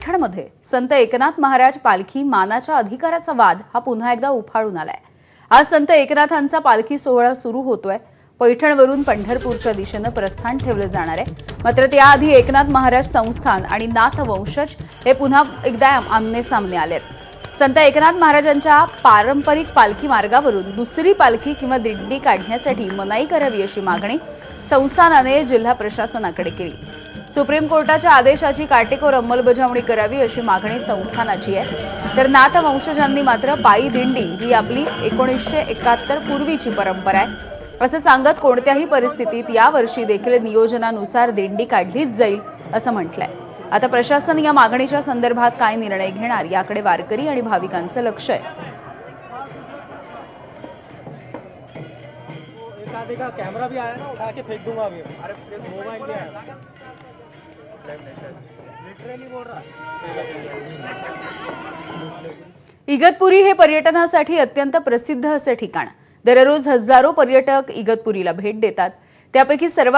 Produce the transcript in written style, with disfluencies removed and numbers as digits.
पैठणमध्ये संत एकनाथ महाराज पालखी मानाच्या अधिकाराचा वाद हा पुन्हा एकदा उफाळून आलाय। आज संत एकनाथांचा पालखी सोहळा सुरू होतोय। पैठणवरून पंढरपूरच्या दिशेने प्रस्थान ठेवले जाणार आहे। मात्र त्याआधी एकनाथ महाराज संस्थान आणि नाथ वंशज हे पुन्हा एकदा आमने सामने आलेत। संत एकनाथ महाराजांच्या पारंपरिक पालखी मार्गावरून दुसरी पालखी किंवा दिंडी काढण्यासाठी मनाई करावी अशी मागणी संस्थानाने जिल्हा प्रशासनाकडे केली। सुप्रीम कोर्टाच्या आदेशाची काटेकोर अंमलबजावणी करावी अशी मागणी संस्थानाची आहे। तर नाथ वंशजांनी मात्र पायी दिंडी ही आपली 1971 पूर्वीची परंपरा आहे असं सांगत कोणत्याही परिस्थितीत यावर्षी देखील नियोजनानुसार दिंडी काढलीच जाईल असं म्हटलंय। आता प्रशासन या मागणीच्या संदर्भात काय निर्णय घेणार याकडे वारकरी आणि भाविकांचं लक्ष आहे। का कैमरा भी आया ना, उठा के फेंक दूंगा अभी। अरे मोबाइल भी आया, लिटरली बोल रहा। इगतपुरी हे पर्यटनासाठी अत्यंत प्रसिद्ध असे ठिकाण। दररोज हजारो पर्यटक इगतपुरीला भेट देतात। त्यापैकी सर्वात